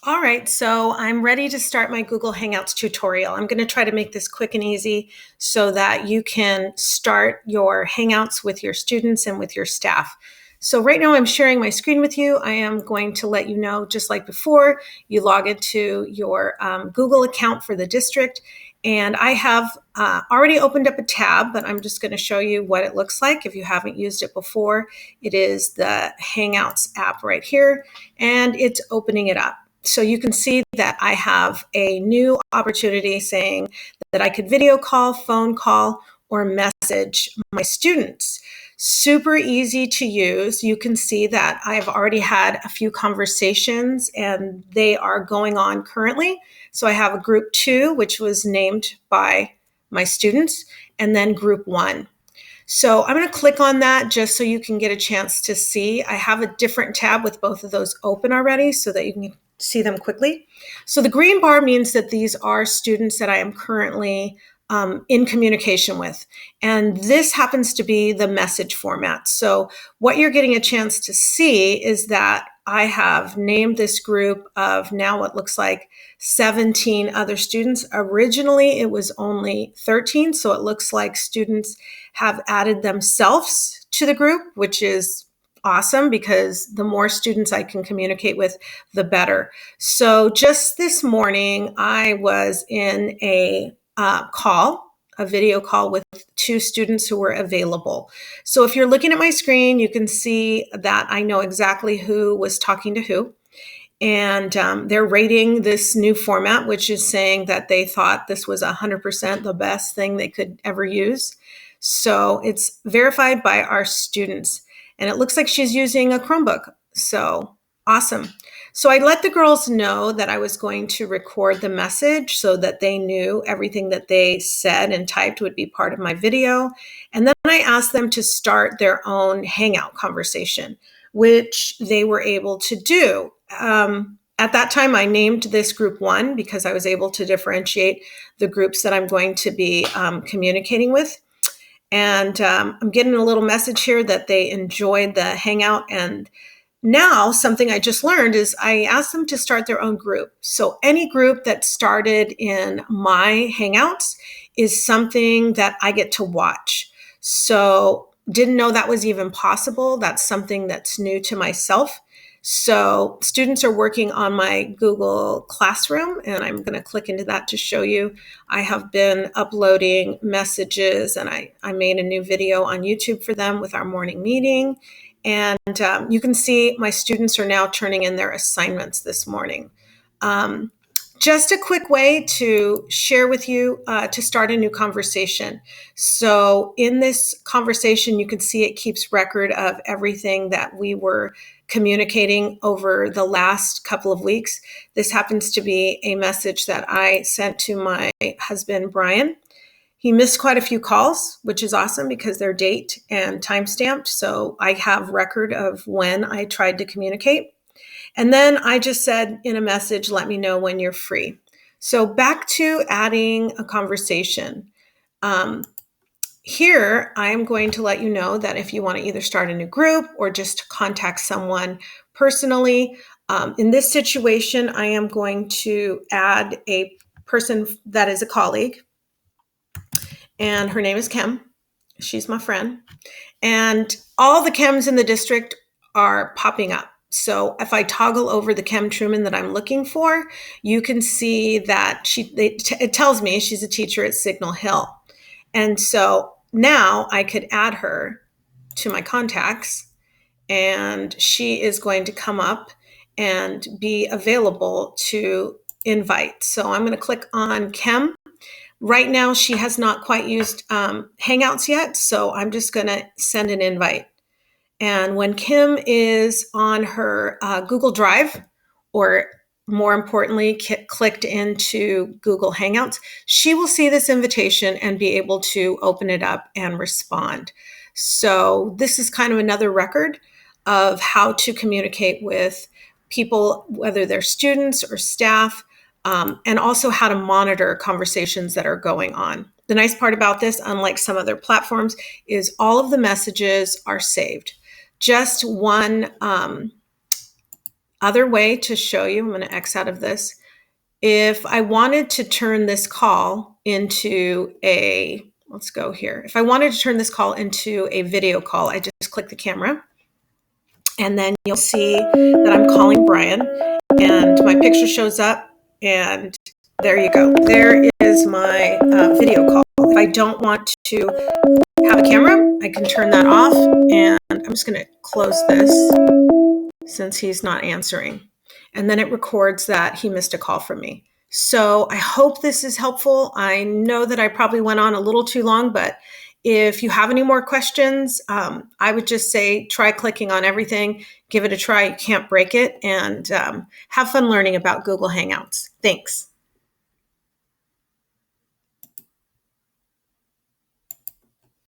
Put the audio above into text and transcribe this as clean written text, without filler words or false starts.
All right, so I'm ready to start my Google Hangouts tutorial. I'm going to try to make this quick and easy so that you can start your Hangouts with your students and with your staff. So right now I'm sharing my screen with you. I am going to let you know, just like before, you log into your Google account for the district. And I have already opened up a tab, but I'm just going to show you what it looks like if you haven't used it before. It is the Hangouts app right here, and it's opening it up. So you can see that I have a new opportunity saying that I could video call, phone call, or message my students. Super easy to use. You can see that I've already had a few conversations and they are going on currently. So I have a group 2, which was named by my students, and then group 1. So I'm going to click on that just so you can get a chance to see. I have a different tab with both of those open already so that you can see them quickly. So the green bar means that these are students that I am currently in communication with. And this happens to be the message format. So what you're getting a chance to see is that I have named this group of now what looks like 17 other students. Originally, it was only 13. So it looks like students have added themselves to the group, which is awesome because the more students I can communicate with, the better. So just this morning, I was in a video call with 2 students who were available. So if you're looking at my screen, you can see that I know exactly who was talking to who. And they're rating this new format, which is saying that they thought this was 100% the best thing they could ever use. So it's verified by our students. And it looks like she's using a Chromebook. So awesome. So I let the girls know that I was going to record the message so that they knew everything that they said and typed would be part of my video. And then I asked them to start their own Hangout conversation, which they were able to do. At that time, I named this group 1 because I was able to differentiate the groups that I'm going to be communicating with. And I'm getting a little message here that they enjoyed the Hangout. And now something I just learned is I asked them to start their own group. So any group that started in my Hangouts is something that I get to watch. So didn't know that was even possible. That's something that's new to myself. So students are working on my Google Classroom, and I'm going to click into that to show you. I have been uploading messages, and I made a new video on YouTube for them with our morning meeting. And you can see my students are now turning in their assignments this morning. Just a quick way to share with you to start a new conversation. So in this conversation, you can see it keeps record of everything that we were communicating over the last couple of weeks. This happens to be a message that I sent to my husband, Brian. He missed quite a few calls, which is awesome because they're date and time stamped. So I have record of when I tried to communicate. And then I just said in a message, let me know when you're free. So back to adding a conversation. Here, I'm going to let you know that if you want to either start a new group or just contact someone personally, in this situation, I am going to add a person that is a colleague, and her name is Kim. She's my friend. And all the Kims in the district are popping up. So if I toggle over the Kim Truman that I'm looking for, you can see that it tells me she's a teacher at Signal Hill. And so now I could add her to my contacts, and she is going to come up and be available to invite. So I'm going to click on Kim. Right now, she has not quite used Hangouts yet, so I'm just going to send an invite. And when Kim is on her Google Drive, or more importantly, clicked into Google Hangouts, she will see this invitation and be able to open it up and respond. So this is kind of another record of how to communicate with people, whether they're students or staff, and also how to monitor conversations that are going on. The nice part about this, unlike some other platforms, is all of the messages are saved. Just one other way to show you, I'm going to X out of this. If I wanted to turn this call into let's go here. If I wanted to turn this call into a video call, I just click the camera, and then you'll see that I'm calling Brian, and my picture shows up, and there you go. There is my video call. If I don't want to have a camera, I can turn that off, and I'm just going to close this since he's not answering. And then it records that he missed a call from me. So I hope this is helpful. I know that I probably went on a little too long, but if you have any more questions, I would just say try clicking on everything, give it a try. You can't break it, and have fun learning about Google Hangouts. Thanks.